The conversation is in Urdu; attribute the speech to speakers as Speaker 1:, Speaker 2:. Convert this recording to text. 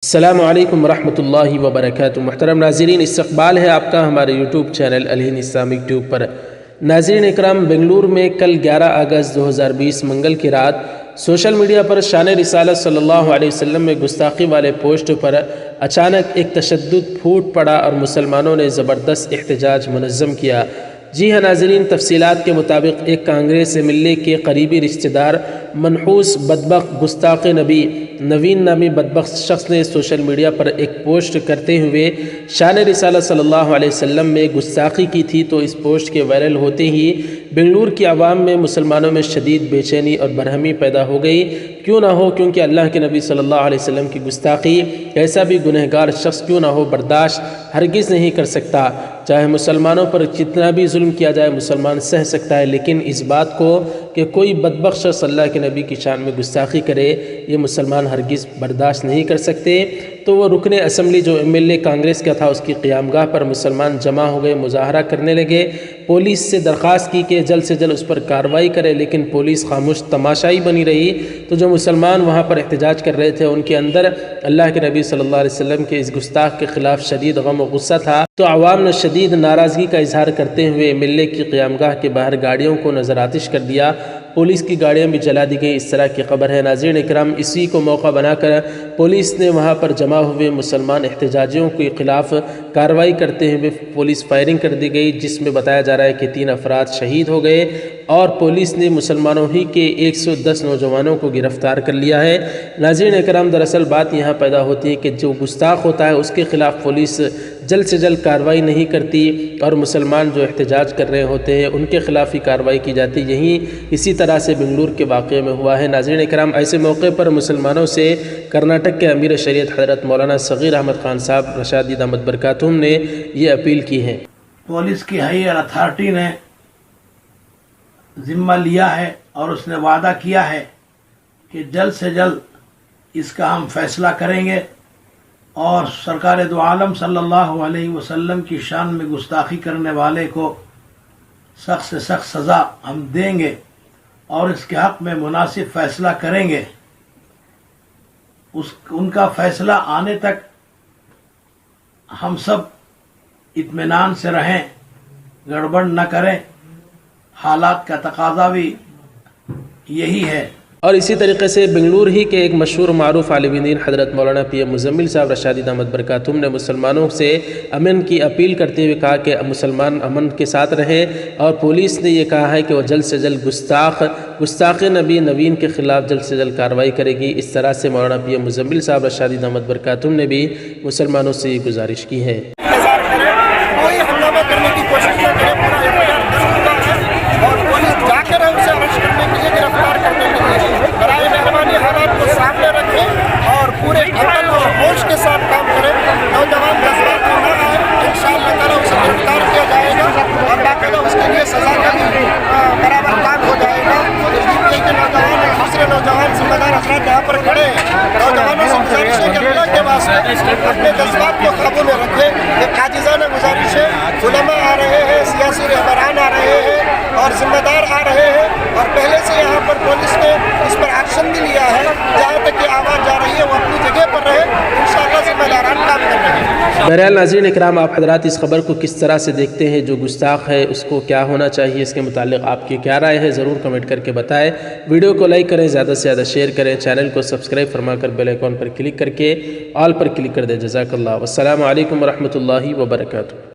Speaker 1: السلام علیکم ورحمۃ اللہ وبرکاتہ۔ محترم ناظرین، استقبال ہے آپ کا ہمارے یوٹیوب چینل الہند اسلامک ٹیوب پر۔ ناظرین اکرام، بنگلور میں کل 11 اگست 2020 منگل کی رات سوشل میڈیا پر شان رسالت صلی اللہ علیہ وسلم میں گستاخی والے پوسٹ پر اچانک ایک تشدد پھوٹ پڑا اور مسلمانوں نے زبردست احتجاج منظم کیا۔ جی ہاں ناظرین، تفصیلات کے مطابق ایک کانگریس ایم ایل اے کے قریبی رشتہ دار منحوس بدبخت گستاخ نبی نوین نامی بدبخت شخص نے سوشل میڈیا پر ایک پوسٹ کرتے ہوئے شان رسالت صلی اللہ علیہ وسلم میں گستاخی کی تھی، تو اس پوسٹ کے وائرل ہوتے ہی بنگلور کی عوام میں مسلمانوں میں شدید بے چینی اور برہمی پیدا ہو گئی۔ کیوں نہ ہو، کیونکہ اللہ کے نبی صلی اللہ علیہ وسلم کی گستاخی ایسا بھی گنہگار شخص کیوں نہ ہو برداشت ہرگز نہیں کر سکتا۔ چاہے مسلمانوں پر جتنا بھی ظلم کیا جائے مسلمان سہ سکتا ہے، لیکن اس بات کو کہ کوئی بدبخت شخص اللہ کے نبی کی شان میں گستاخی کرے، یہ مسلمان ہرگز برداشت نہیں کر سکتے۔ تو وہ رکن اسمبلی جو ایم ایل اے کانگریس کا تھا، اس کی قیامگاہ پر مسلمان جمع ہو گئے، مظاہرہ کرنے لگے۔ پولیس سے درخواست کی کہ جلد سے جلد اس پر کارروائی کرے، لیکن پولیس خاموش تماشائی بنی رہی۔ تو جو مسلمان وہاں پر احتجاج کر رہے تھے، ان کے اندر اللہ کے نبی صلی اللہ علیہ وسلم کے اس گستاخ کے خلاف شدید غم و غصہ تھا۔ تو عوام نے شدید ناراضگی کا اظہار کرتے ہوئے ایم ایل اے کی قیامگاہ کے باہر گاڑیوں کو نظر آتش کر دیا، پولیس کی گاڑیاں بھی جلا دی گئی، اس طرح کی خبر ہے۔ ناظرین اکرام، اسی کو موقع بنا کر پولیس نے وہاں پر جمع ہوئے مسلمان احتجاجیوں کے خلاف کارروائی کرتے ہوئے پولیس فائرنگ کر دی گئی، جس میں بتایا جا رہا ہے کہ 3 افراد شہید ہو گئے اور پولیس نے مسلمانوں ہی کے 110 نوجوانوں کو گرفتار کر لیا ہے۔ ناظرین اکرام، دراصل بات یہاں پیدا ہوتی ہے کہ جو گستاخ ہوتا ہے اس کے خلاف پولیس جلد سے جلد کارروائی نہیں کرتی، اور مسلمان جو احتجاج کر رہے ہوتے ہیں ان کے خلاف ہی کارروائی کی جاتی۔ یہی اسی طرح سے بنگلور کے واقعے میں ہوا ہے۔ ناظرین اکرام، ایسے موقع پر مسلمانوں سے کرناٹک کے امیر شریعت حضرت مولانا صغیر احمد خان صاحب رشاد دامت برکاتہم نے یہ اپیل کی ہے۔
Speaker 2: پولیس کی ہائر اتھارٹی نے ذمہ لیا ہے اور اس نے وعدہ کیا ہے کہ جلد سے جلد اس کا ہم فیصلہ کریں گے، اور سرکار دو عالم صلی اللہ علیہ وسلم کی شان میں گستاخی کرنے والے کو سخت سے سخت سزا ہم دیں گے، اور اس کے حق میں مناسب فیصلہ کریں گے۔ ان کا فیصلہ آنے تک ہم سب اطمینان سے رہیں، گڑبڑ نہ کریں، حالات کا تقاضا بھی یہی ہے۔
Speaker 1: اور اسی طریقے سے بنگلور ہی کے ایک مشہور معروف عالم دین حضرت مولانا پی ایم مزمل صاحب رشاد دامت برکاتہم نے مسلمانوں سے امن کی اپیل کرتے ہوئے کہا کہ مسلمان امن کے ساتھ رہیں، اور پولیس نے یہ کہا ہے کہ وہ جلد سے جلد گستاخ نبی نوین کے خلاف جلد سے جلد کارروائی کرے گی۔ اس طرح سے مولانا پی ایم مزمل صاحب رشاد دامت برکاتہم نے بھی مسلمانوں سے یہ گزارش کی ہے۔
Speaker 3: اپنے جذبات کو قابو میں رکھے، ایک عاجزانہ گزارش ہے۔ علماء آ رہے ہیں، سیاسی رہبران آ رہے ہیں اور ذمہ دار آ رہے ہیں، اور پہلے سے یہاں پر پولیس نے اس پر ایکشن بھی لیا ہے۔ جہاں تک یہ آواز جا رہی ہے وہ اپنی جگہ پر رہے، انشاءاللہ ذمہ داران کام کر رہے ہیں۔
Speaker 1: بہرحال ناظرین اکرام، آپ حضرات اس خبر کو کس طرح سے دیکھتے ہیں؟ جو گستاخ ہے اس کو کیا ہونا چاہیے؟ اس کے متعلق آپ کی کیا رائے ہے؟ ضرور کمنٹ کر کے بتائیں۔ ویڈیو کو لائک کریں، زیادہ سے زیادہ شیئر کریں، چینل کو سبسکرائب فرما کر بیل آئیکن پر کلک کر کے آل پر کلک کر دیں۔ جزاک اللہ، والسلام علیکم ورحمۃ اللہ وبرکاتہ۔